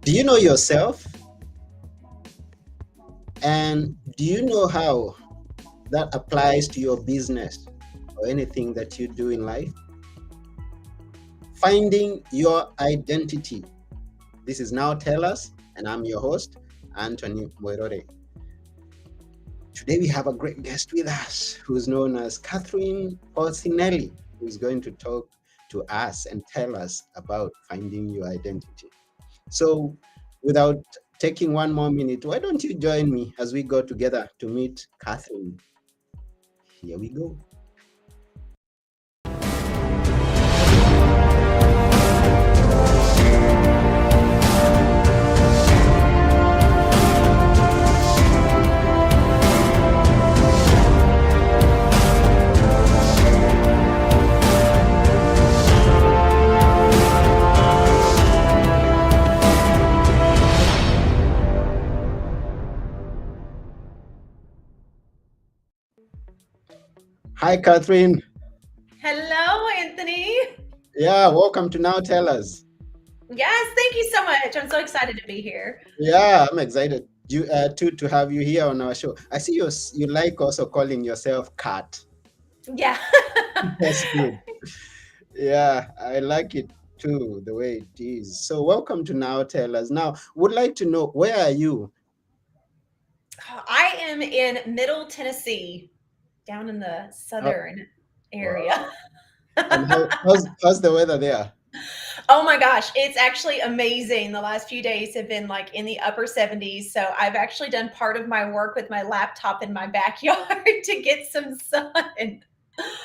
Do you know yourself? And do you know how that applies to your business or anything that you do in life? Finding your identity. This is Now Tell Us, and I'm your host, Anthony Moirore. Today we have a great guest with us who's known as Katherine Polsinelli, who is going to talk to us and tell us about finding your identity. So, without taking one more minute, why don't you join me as we go together to meet Katherine? Here we go. Hi, Katherine. Hello, Anthony. Yeah, welcome to Now Tell Us. Yes, thank you so much. I'm so excited to be here. Yeah, I'm excited to have you here on our show. I see you like also calling yourself Kat. Yeah. That's good. Yeah, I like it too, the way it is. So, welcome to Now Tell Us. Now, would like to know, where are you? I am in Middle Tennessee, down in the Oh, southern area. wow. And how's the weather there? Oh my gosh, it's actually amazing. The last few days have been like in the upper 70s. So I've actually done part of my work with my laptop in my backyard to get some sun.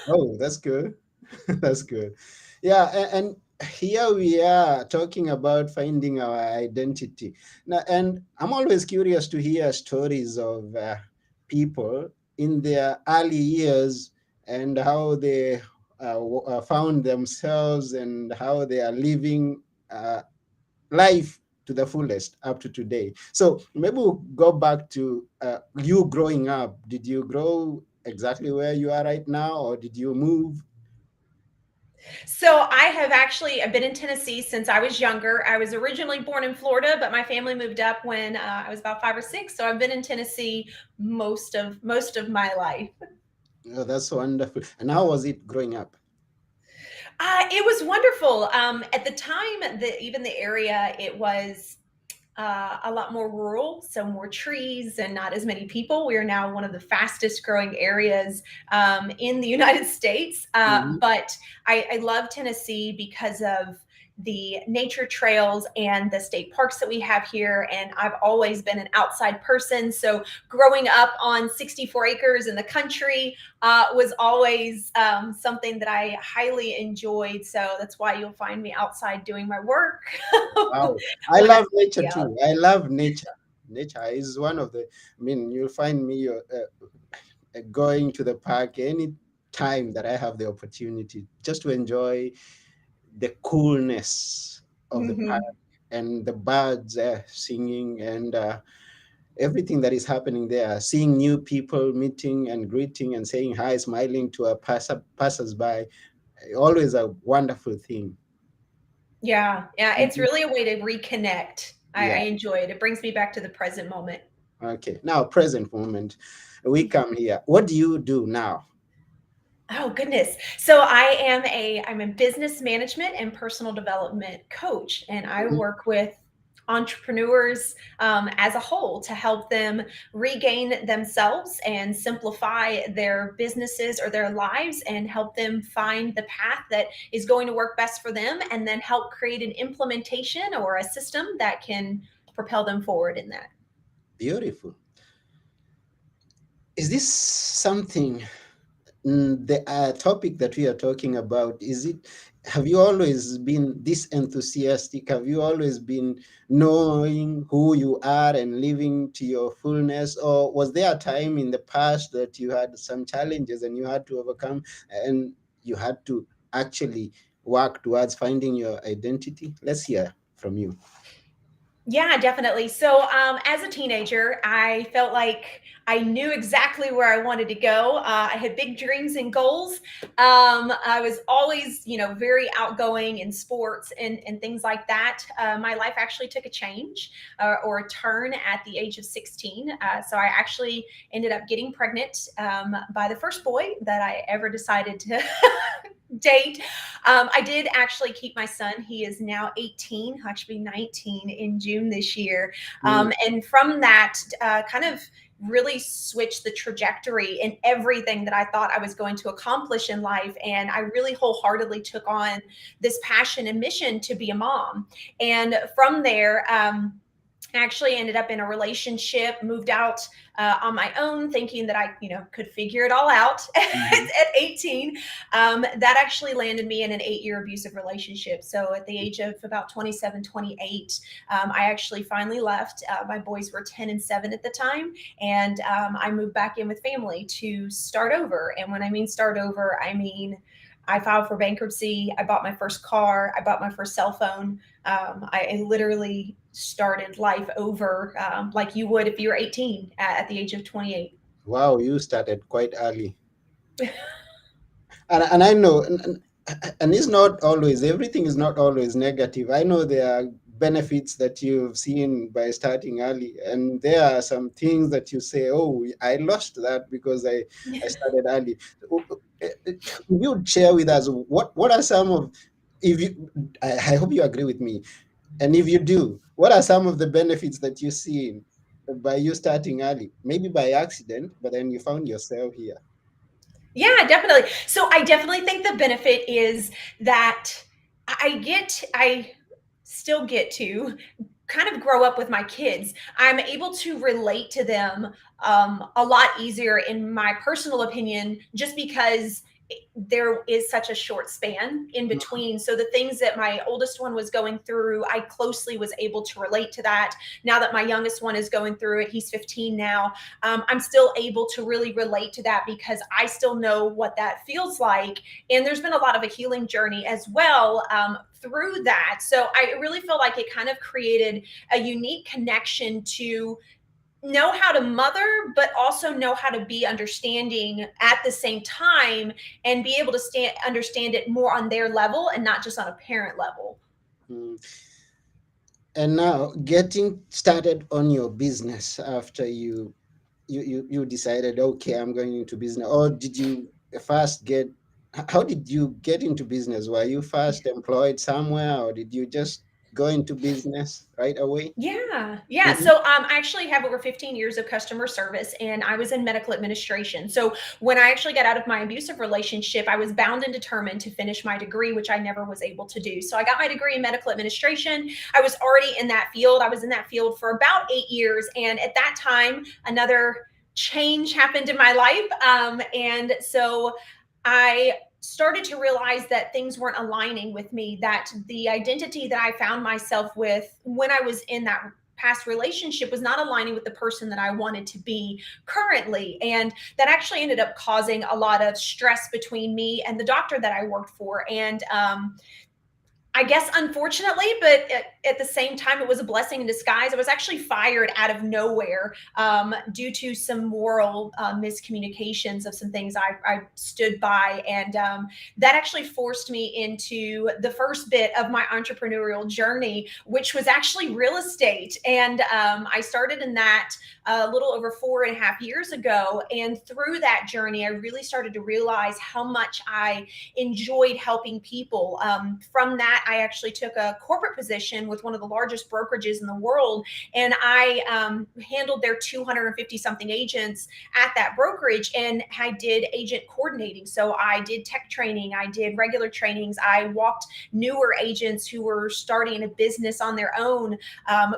Oh, that's good. That's good. Yeah, and here we are talking about finding our identity. Now, and I'm always curious to hear stories of people in their early years and how they found themselves and how they are living life to the fullest up to today. So maybe we'll go back to you growing up. Did you grow exactly where you are right now, or did you move? So I have actually I've been in Tennessee since I was younger. I was originally born in Florida, but my family moved up when I was about 5 or 6. So I've been in Tennessee most of my life. Oh, that's wonderful. And how was it growing up? It was wonderful. At the time, even the area, it was a lot more rural, so more trees and not as many people. We are now one of the fastest growing areas in the United States. Mhm. But I love Tennessee because of the nature trails and the state parks that we have here. And I've always been an outside person. So growing up on 64 acres in the country was always something that I highly enjoyed. So that's why you'll find me outside doing my work Wow. I when I love nature yeah. too. I love nature. Nature is one of the, I mean, you'll find me going to the park any time that I have the opportunity just to enjoy the coolness of the park Mhm. and the birds singing and everything that is happening there, seeing new people, meeting and greeting and saying hi, smiling to a passersby, always a wonderful thing. Yeah, yeah, it's Mhm. really a way to reconnect. I Yeah. enjoy it. It brings me back to the present moment. Okay. Now, present moment, we come here. What do you do now? Oh goodness. So I'm a business management and personal development coach, and I Mhm. work with entrepreneurs as a whole to help them regain themselves and simplify their businesses or their lives and help them find the path that is going to work best for them and then help create an implementation or a system that can propel them forward in that. Beautiful. Is this something, the topic that we are talking about, is it, have you always been this enthusiastic? Have you always been knowing who you are and living to your fullness? Or was there a time in the past that you had some challenges and you had to overcome and you had to actually work towards finding your identity? Let's hear from you. Yeah, definitely. So, as a teenager, I felt like I knew exactly where I wanted to go. I had big dreams and goals. I was always, very outgoing in sports and things like that. My life actually took a change or a turn at the age of 16. So, I actually ended up getting pregnant by the first boy that I ever decided to date. I did actually keep my son. He is now 18, he'll actually be 19 in June this year. Mm. And from that, kind of really switched the trajectory in everything that I thought I was going to accomplish in life. And I really wholeheartedly took on this passion and mission to be a mom. And from there, actually ended up in a relationship, moved out on my own, thinking that I, could figure it all out Mhm. at 18. That actually landed me in an 8-year abusive relationship. So at the age of about 27, 28, I actually finally left. My boys were 10 and 7 at the time. And I moved back in with family to start over. And when I mean start over, I mean, I filed for bankruptcy. I bought my first car. I bought my first cell phone. I literally started life over like you would if you were 18 at the age of 28. Wow, you started quite early. And I know, and it's not always, everything is not always negative. I know there are benefits that you've seen by starting early, and there are some things that you say, oh, I lost that because I started early. You would share with us what are some of, if you, I hope you agree with me, and if you do, what are some of the benefits that you see by you starting early? Maybe by accident, but then you found yourself here. Yeah, definitely. So I definitely think the benefit is that I still get to kind of grow up with my kids. I'm able to relate to them a lot easier, in my personal opinion, just because there is such a short span in between. So the things that my oldest one was going through, I closely was able to relate to that. Now that my youngest one is going through it, he's 15 now. I'm still able to really relate to that because I still know what that feels like. And there's been a lot of a healing journey as well through that. So I really feel like it kind of created a unique connection to know how to mother, but also know how to be understanding at the same time, and be able to understand it more on their level and not just on a parent level. Mm. And now getting started on your business after you decided, okay, I'm going into business, or did you first get, how did you get into business? Were you first employed somewhere, or did you just go into business right away? Yeah, yeah. Mhm. So I actually have over 15 years of customer service, and I was in medical administration. So when I actually got out of my abusive relationship, I was bound and determined to finish my degree, which I never was able to do. So I got my degree in medical administration. I was already in that field. I was in that field for about 8 years. And at that time, another change happened in my life. And so I started to realize that things weren't aligning with me, that the identity that I found myself with when I was in that past relationship was not aligning with the person that I wanted to be currently. And that actually ended up causing a lot of stress between me and the doctor that I worked for. And I guess unfortunately, but at the same time, it was a blessing in disguise. I was actually fired out of nowhere due to some moral miscommunications of some things I stood by. And that actually forced me into the first bit of my entrepreneurial journey, which was actually real estate. And I started in that a little over 4.5 years ago. And through that journey, I really started to realize how much I enjoyed helping people. From that, I actually took a corporate position with one of the largest brokerages in the world, and I handled their 250 something agents at that brokerage, and I did agent coordinating. So I did tech training, I did regular trainings, I walked newer agents who were starting a business on their own,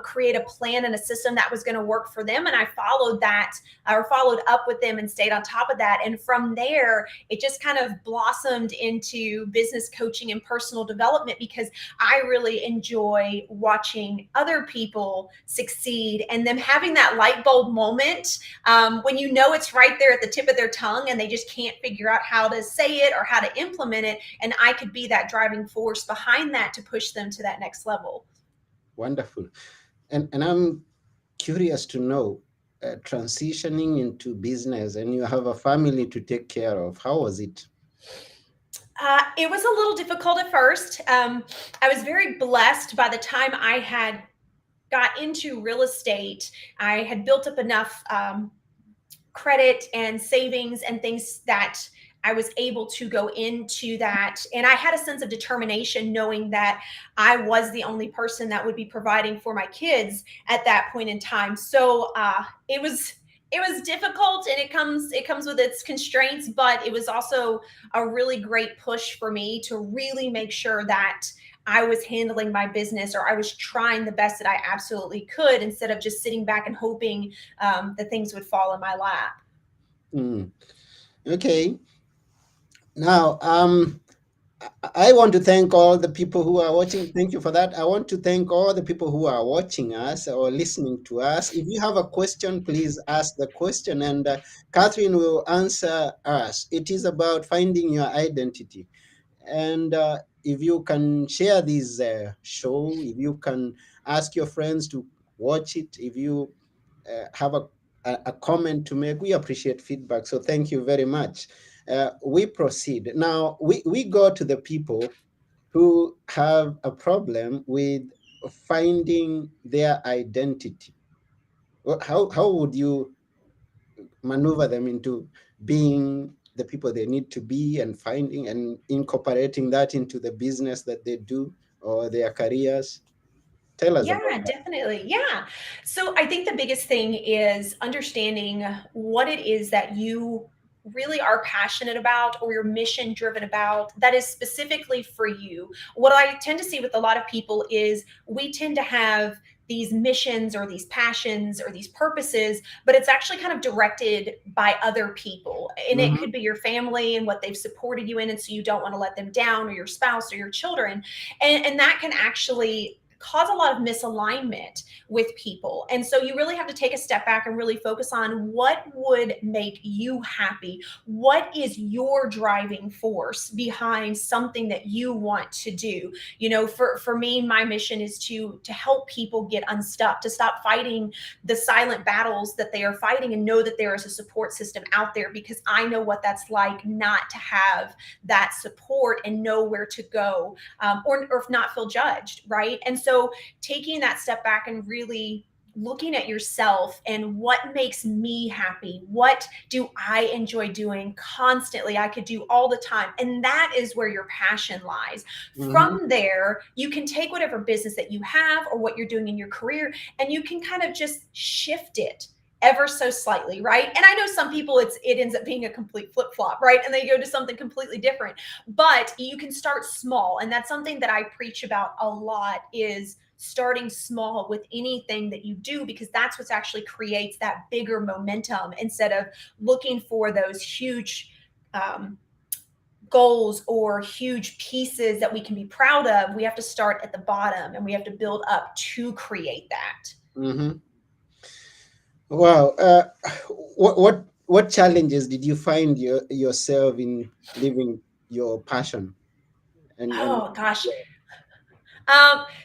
create a plan and a system that was going to work for them, and I followed that or followed up with them and stayed on top of that. And from there, it just kind of blossomed into business coaching and personal development, because I really enjoy watching other people succeed and them having that light bulb moment when you know it's right there at the tip of their tongue and they just can't figure out how to say it or how to implement it. And I could be that driving force behind that to push them to that next level. Wonderful. And I'm curious to know, transitioning into business and you have a family to take care of. How was it? It was a little difficult at first. I was very blessed by the time I had got into real estate. I had built up enough credit and savings and things that I was able to go into that. And I had a sense of determination knowing that I was the only person that would be providing for my kids at that point in time. So it was difficult, and it comes with its constraints, but it was also a really great push for me to really make sure that I was handling my business, or I was trying the best that I absolutely could, instead of just sitting back and hoping that things would fall in my lap. Mm. Okay. Now, I want to thank all the people who are watching. Thank you for that. I want to thank all the people who are watching us or listening to us. If you have a question, please ask the question, and Catherine will answer us. It is about finding your identity. And if you can share this show, if you can ask your friends to watch it, if you have a comment to make, we appreciate feedback. So thank you very much. We proceed. Now, we go to the people who have a problem with finding their identity. How would you maneuver them into being the people they need to be and finding and incorporating that into the business that they do or their careers? Tell us about Yeah, that. definitely. Yeah. So I think the biggest thing is understanding what it is that you really are passionate about, or your mission driven about, that is specifically for you. What I tend to see with a lot of people is we tend to have these missions or these passions or these purposes, but it's actually kind of directed by other people. And it Mm-hmm, could be your family and what they've supported you in. And so you don't want to let them down, or your spouse or your children. And that can actually cause a lot of misalignment with people. And so you really have to take a step back and really focus on what would make you happy. What is your driving force behind something that you want to do? For me, my mission is to help people get unstuck, to stop fighting the silent battles that they are fighting, and know that there is a support system out there, because I know what that's like not to have that support and know where to go, or if not feel judged, right? And so taking that step back and really looking at yourself and what makes me happy, what do I enjoy doing constantly, I could do all the time, and that is where your passion lies. mm-hmm, From there, you can take whatever business that you have or what you're doing in your career, and you can kind of just shift it ever so slightly, right? And I know some people, it ends up being a complete flip flop, right? And they go to something completely different. But you can start small, and that's something that I preach about a lot, is starting small with anything that you do, because that's what actually creates that bigger momentum, instead of looking for those huge um, goals or huge pieces that we can be proud of. We have to start at the bottom, and we have to build up to create that. mm-hmm. Wow. What challenges did you find yourself in living your passion? And Oh gosh.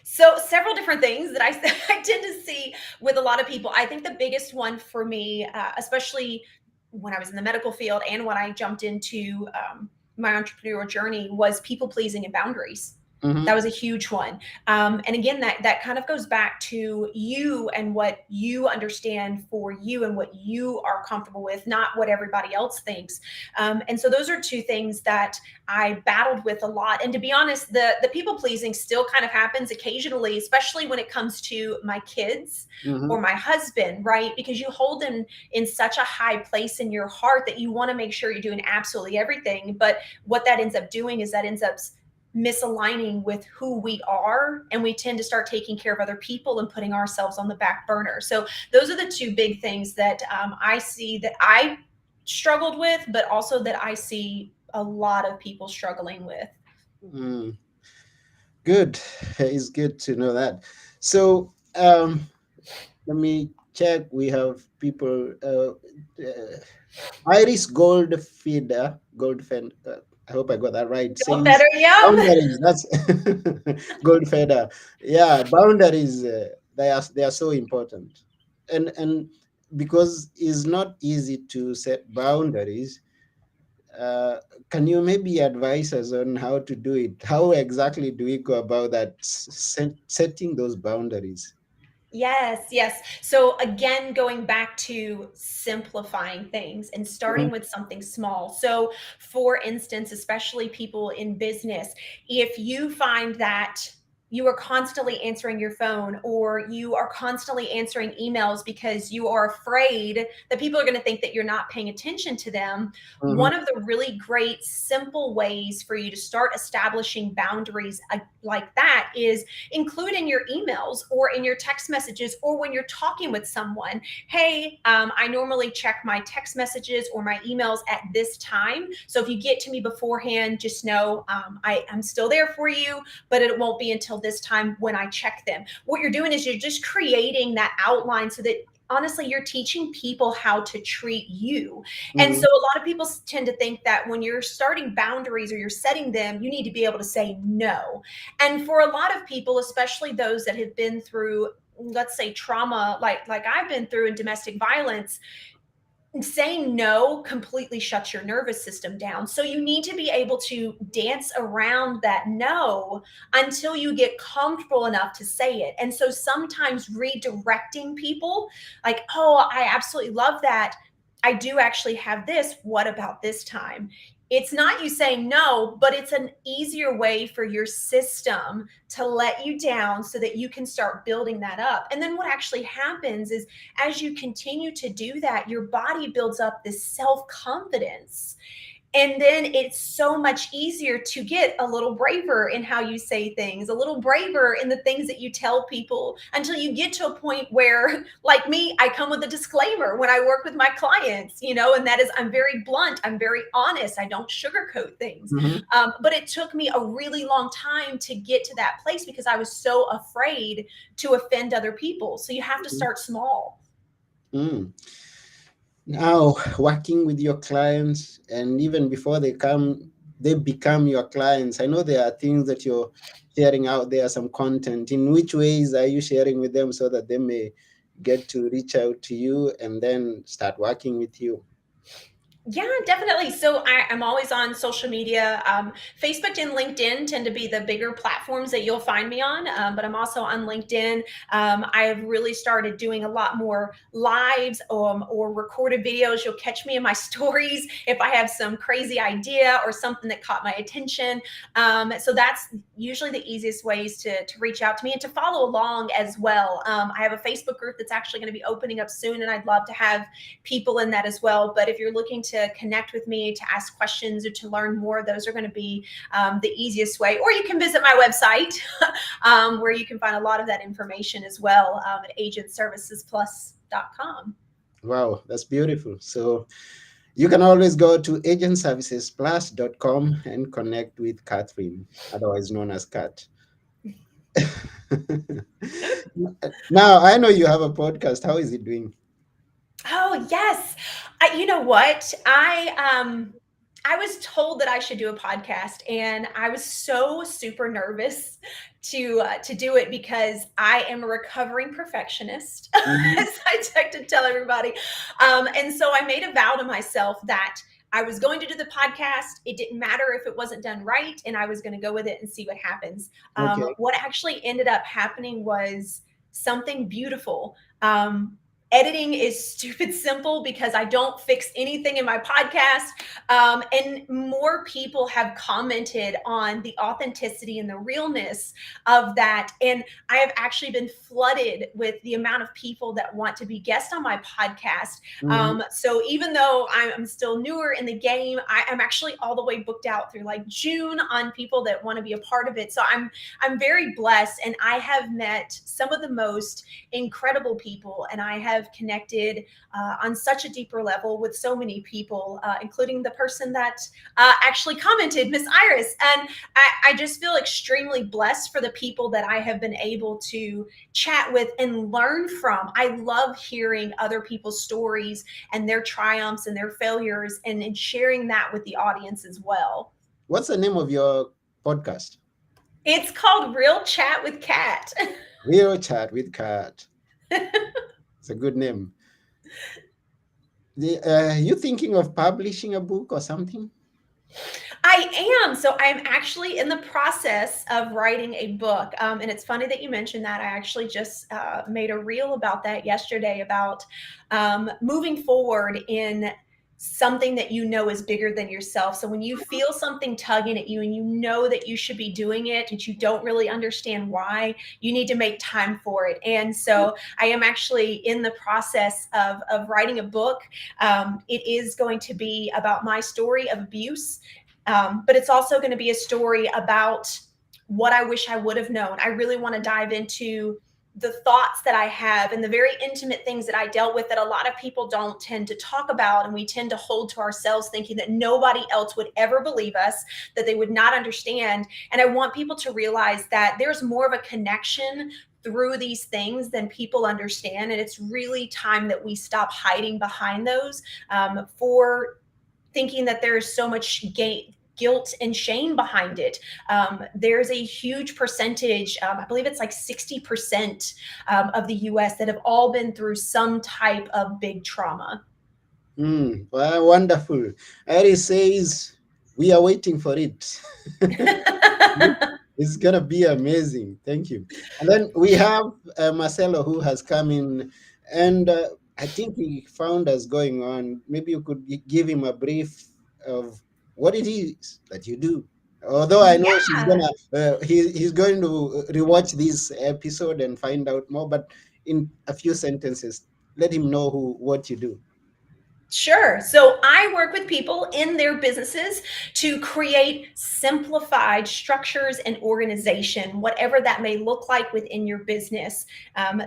So several different things that I I tend to see with a lot of people. I think the biggest one for me, especially when I was in the medical field and when I jumped into my entrepreneurial journey, was people pleasing and boundaries. That mm-hmm, was a huge one. And again, that kind of goes back to you and what you understand for you and what you are comfortable with, not what everybody else thinks. And so those are two things that I battled with a lot. And to be honest, the people pleasing still kind of happens occasionally, especially when it comes to my kids mm-hmm, or my husband, right? Because you hold them in such a high place in your heart that you want to make sure you're doing absolutely everything. But what that ends up doing is that ends up misaligning with who we are, and we tend to start taking care of other people and putting ourselves on the back burner. So those are the two big things that I see that I struggled with, but also that I see a lot of people struggling with. mm. Good. It's good to know that. So let me check. We have people. Iris Goldfed. I hope I got that right. Feel Says better, yum. boundaries. That's Goldfeder. Yeah, boundaries. They are so important. And because it's not easy to set boundaries, uh, can you maybe advise us on how to do it? How exactly do we go about that, setting those boundaries? Yes, yes. So again, going back to simplifying things and starting Mhm, with something small. So, for instance, especially people in business, if you find that you are constantly answering your phone or you are constantly answering emails because you are afraid that people are going to think that you're not paying attention to them, mhm, one of the really great simple ways for you to start establishing boundaries like that is include in your emails or in your text messages or when you're talking with someone. Hey, I normally check my text messages or my emails at this time. So if you get to me beforehand, just know I'm still there for you, but it won't be until this time when I check them. What you're doing is you're just creating that outline so that honestly you're teaching people how to treat you. And mhm, so a lot of people tend to think that when you're starting boundaries or you're setting them, you need to be able to say no. And for a lot of people, especially those that have been through, let's say, trauma like I've been through in domestic violence, saying no completely shuts your nervous system down. So you need to be able to dance around that no until you get comfortable enough to say it. And so sometimes redirecting people, like, oh, I absolutely love that. I do actually have this. What about this time? It's not you saying no, but it's an easier way for your system to let you down so that you can start building that up. And then what actually happens is as you continue to do that, your body builds up this self confidence. And then it's so much easier to get a little braver in how you say things, a little braver in the things that you tell people until you get to a point where, like me, I come with a disclaimer when I work with my clients, and that is I'm very blunt, I'm very honest, I don't sugarcoat things. mhm, But it took me a really long time to get to that place because I was so afraid to offend other people. So you have to mhm, start small. mm. Now, working with your clients, and even before they become your clients, I know there are things that you're sharing out there, some content. In which ways are you sharing with them so that they may get to reach out to you and then start working with you? Yeah, definitely. So I'm always on social media. Facebook and LinkedIn tend to be the bigger platforms that you'll find me on, but I'm also on LinkedIn. I've really started doing a lot more lives or recorded videos. You'll catch me in my stories if I have some crazy idea or something that caught my attention. So that's usually the easiest ways to reach out to me and to follow along as well. I have a Facebook group that's actually going to be opening up soon, and I'd love to have people in that as well. But if you're looking to connect with me, to ask questions, or to learn more, those are going to be the easiest way. Or you can visit my website where you can find a lot of that information as well at agentservicesplus.com. Wow, that's beautiful. So you can always go to agentservicesplus.com and connect with Catherine, otherwise known as Kat. Now, I know you have a podcast. How is it doing? Oh yes, you know what? I was told that I should do a podcast, and I was so super nervous to do it because I am a recovering perfectionist, Mhm. as I like to tell everybody. And so I made a vow to myself that I was going to do the podcast. It didn't matter if it wasn't done right, and I was going to go with it and see what happens. Okay. What actually ended up happening was something beautiful. Editing is stupid simple because I don't fix anything in my podcast. And more people have commented on the authenticity and the realness of that. And I have actually been flooded with the amount of people that want to be guests on my podcast. Mhm. So even though I'm still newer in the game, I'm actually all the way booked out through like June on people that want to be a part of it. So I'm very blessed, and I have met some of the most incredible people, and I have connected on such a deeper level with so many people, including the person that actually commented, Miss Iris. And I just feel extremely blessed for the people that I have been able to chat with and learn from. I love hearing other people's stories and their triumphs and their failures, and sharing that with the audience as well. What's the name of your podcast? It's called Real Chat with Kat. Real Chat with Kat. It's a good name. You thinking of publishing a book or something? I am. So I'm actually in the process of writing a book. And it's funny that you mentioned that. I actually just made a reel about that yesterday about moving forward in something that you know is bigger than yourself. So when you feel something tugging at you and you know that you should be doing it and you don't really understand why, you need to make time for it. And so I am actually in the process of writing a book. It is going to be about my story of abuse, but it's also going to be a story about what I wish I would have known. I really want to dive into the thoughts that I have and the very intimate things that I dealt with that a lot of people don't tend to talk about. And we tend to hold to ourselves thinking that nobody else would ever believe us, that they would not understand. And I want people to realize that there's more of a connection through these things than people understand. And it's really time that we stop hiding behind those for thinking that there's so much guilt and shame behind it. There's a huge percentage, I believe it's like 60% of the US that have all been through some type of big trauma. Well, wonderful. Ari says we are waiting for it. It's gonna be amazing. Thank you. And then we have Marcelo who has come in, and I think he found us going on. Maybe you could give him a brief of what it is that you do. Although I know she's Yeah, gonna, he's going to rewatch this episode and find out more. But in a few sentences, let him know what you do. sure. So I work with people in their businesses to create simplified structures and organization, whatever that may look like within your business.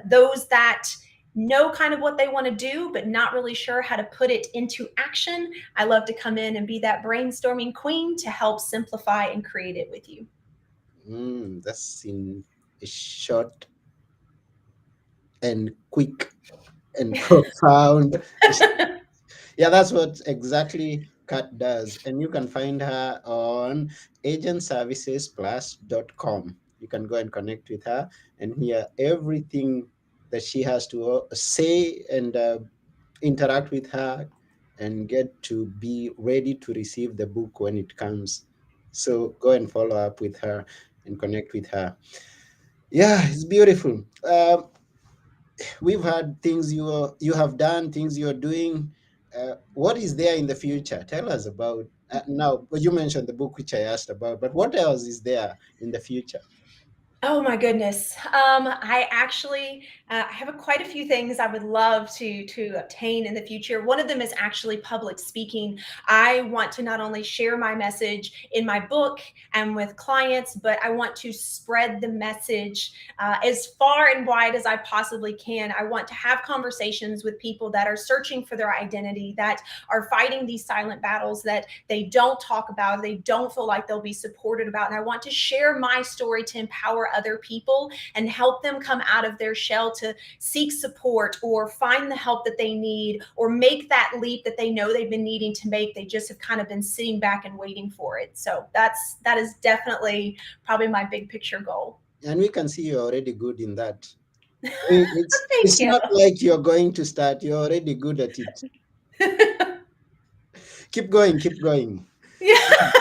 Those that know kind of what they want to do, but not really sure how to put it into action. I love to come in and be that brainstorming queen to help simplify and create it with you. That's in a short and quick and profound. Yeah, that's what exactly Kat does. And you can find her on agentservicesplus.com. You can go and connect with her and hear everything that she has to say and interact with her and get to be ready to receive the book when it comes. So go and follow up with her and connect with her. Yeah, it's beautiful. We've had things you have done, things you're doing. What is there in the future? Tell us about now. You mentioned the book which I asked about, but what else is there in the future? Oh my goodness. I actually have quite a few things I would love to obtain in the future. One of them is actually public speaking. I want to not only share my message in my book and with clients, but I want to spread the message as far and wide as I possibly can. I want to have conversations with people that are searching for their identity, that are fighting these silent battles that they don't talk about, they don't feel like they'll be supported about. And I want to share my story to empower other people and help them come out of their shell to seek support or find the help that they need or make that leap that they know they've been needing to make. They just have kind of been sitting back and waiting for it. So that is definitely probably my big picture goal. And we can see you're already good in that. Thank It's you. not like you're going to start. You're already good at it. Keep going. Keep going. Yeah.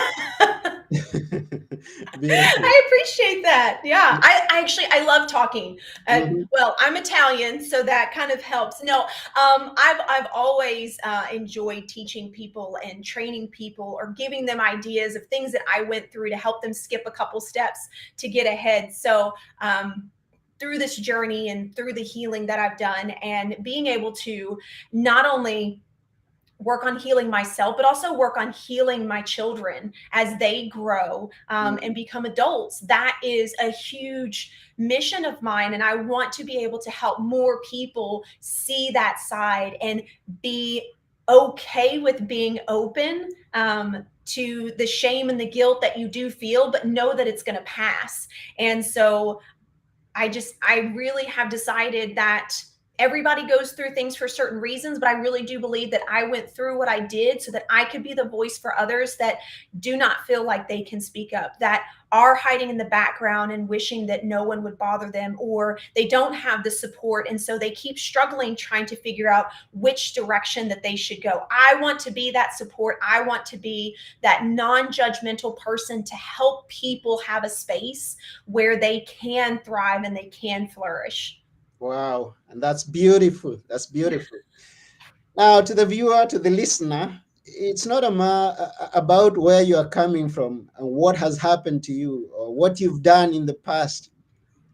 Beautiful. I appreciate that. Yeah, I actually I love talking. Mhm. Well, I'm Italian, so that kind of helps. No, I've always enjoyed teaching people and training people or giving them ideas of things that I went through to help them skip a couple steps to get ahead. So. Through this journey and through the healing that I've done, and being able to not only work on healing myself, but also work on healing my children as they grow and become adults. That is a huge mission of mine. And I want to be able to help more people see that side and be okay with being open to the shame and the guilt that you do feel, but know that it's going to pass. And so I really have decided that everybody goes through things for certain reasons, but I really do believe that I went through what I did so that I could be the voice for others that do not feel like they can speak up, that are hiding in the background and wishing that no one would bother them, or they don't have the support. And so they keep struggling trying to figure out which direction that they should go. I want to be that support. I want to be that non judgmental person to help people have a space where they can thrive and they can flourish. Wow. And that's beautiful. That's beautiful. Now, to the viewer, to the listener, it's not about where you are coming from and what has happened to you or what you've done in the past.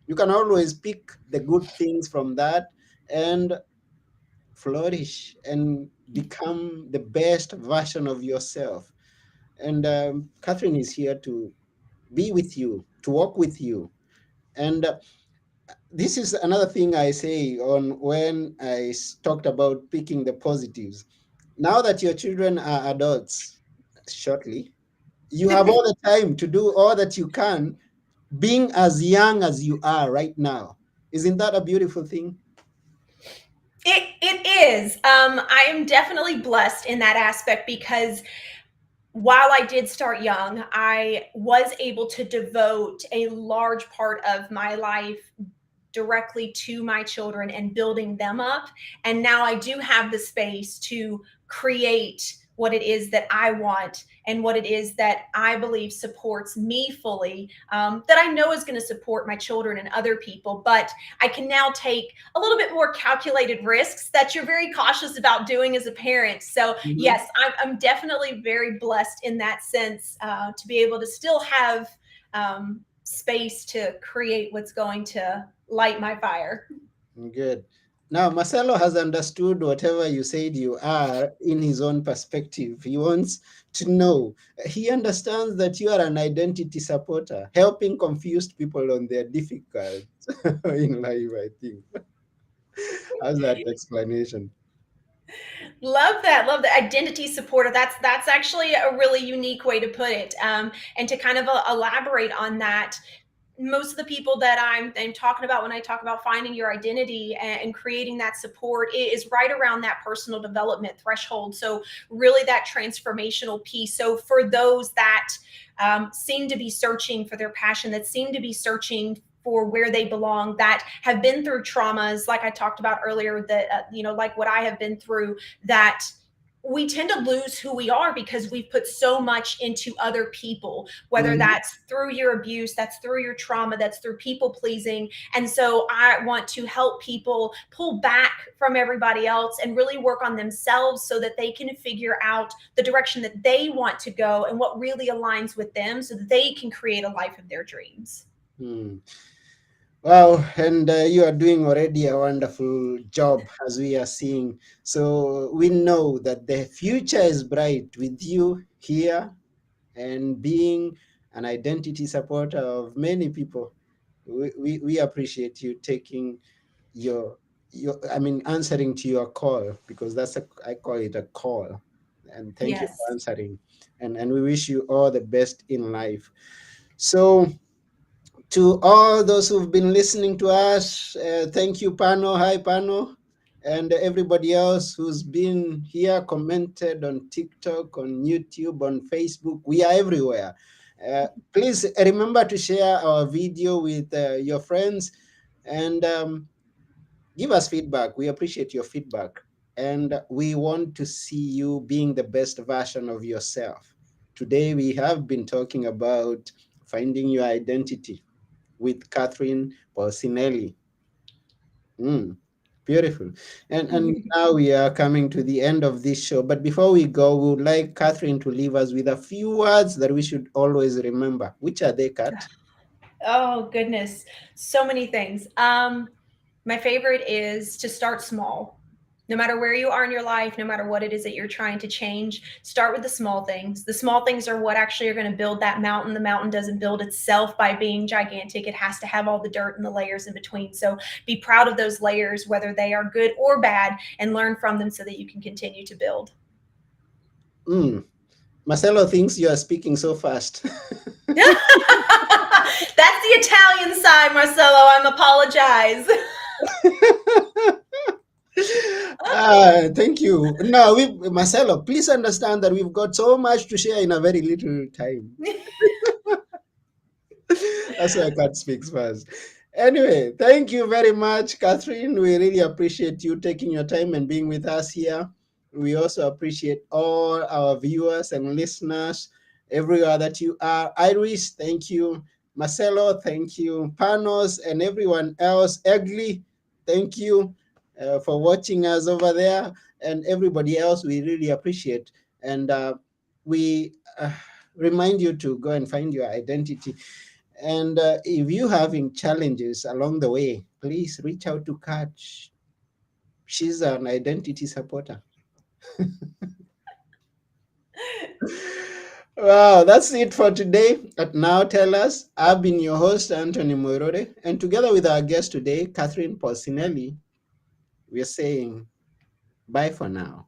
You can always pick the good things from that and flourish and become the best version of yourself. And Catherine is here to be with you, to walk with you. And this is another thing I say on when talked about picking the positives. Now that your children are adults shortly, you have all the time to do all that you can, being as young as you are right now. Isn't that a beautiful thing? It is. I am definitely blessed in that aspect because while I did start young, I was able to devote a large part of my life directly to my children and building them up. And now I do have the space to create what it is that I want and what it is that I believe supports me fully, that I know is going to support my children and other people. But I can now take a little bit more calculated risks that you're very cautious about doing as a parent. So, Mhm. yes, I'm definitely very blessed in that sense, to be able to still have space to create what's going to light my fire. Good. Now, Marcelo has understood whatever you said you are in his own perspective. He wants to know. He understands that you are an identity supporter, helping confused people on their difficult in life, I think. How's that explanation? Love that. Love the identity supporter. That's actually a really unique way to put it. And to kind of elaborate on that, most of the people that I'm talking about when I talk about finding your identity and creating that support is right around that personal development threshold. So really that transformational piece. So for those that seem to be searching for their passion, that seem to be searching for where they belong, that have been through traumas like I talked about earlier, that like what I have been through, that we tend to lose who we are because we've put so much into other people, whether Mhm. that's through your abuse, that's through your trauma, that's through people pleasing. And so I want to help people pull back from everybody else and really work on themselves so that they can figure out the direction that they want to go and what really aligns with them so that they can create a life of their dreams. Hmm. Wow, and you are doing already a wonderful job as we are seeing. So we know that the future is bright with you here and being an identity supporter of many people. We appreciate you taking your I mean answering to your call, because that's a I call it a call. And thank you for Yes. answering. And we wish you all the best in life. So to all those who've been listening to us, thank you, Pano. Hi, Pano. And everybody else who's been here, commented on TikTok, on YouTube, on Facebook. We are everywhere. Please remember to share our video with your friends and give us feedback. We appreciate your feedback. And we want to see you being the best version of yourself. Today, we have been talking about finding your identity with Katherine Polsinelli. Mm, beautiful. And now we are coming to the end of this show. But before we go, we would like Katherine to leave us with a few words that we should always remember. Which are they, Kat? Oh goodness, so many things. My favorite is to start small. No matter where you are in your life, no matter what it is that you're trying to change, start with the small things. The small things are what actually are going to build that mountain. The mountain doesn't build itself by being gigantic. It has to have all the dirt and the layers in between. So be proud of those layers, whether they are good or bad, and learn from them so that you can continue to build. Mm. Marcelo thinks you are speaking so fast. That's the Italian side, Marcelo. I'm apologize. Thank you. Now, Marcelo, please understand that we've got so much to share in a very little time. That's why I can't speak fast. Anyway, thank you very much, Catherine. We really appreciate you taking your time and being with us here. We also appreciate all our viewers and listeners everywhere that you are. Iris, thank you. Marcelo, thank you. Panos and everyone else. Egli, thank you for watching us over there. And everybody else, we really appreciate. And we remind you to go and find your identity. And if you're having challenges along the way, please reach out to Kat. She's an identity supporter. Wow, that's it for today. At Now Tell Us, I've been your host, Anthony Moirode, and together with our guest today, Katherine Polsinelli, we're saying bye for now.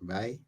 Bye.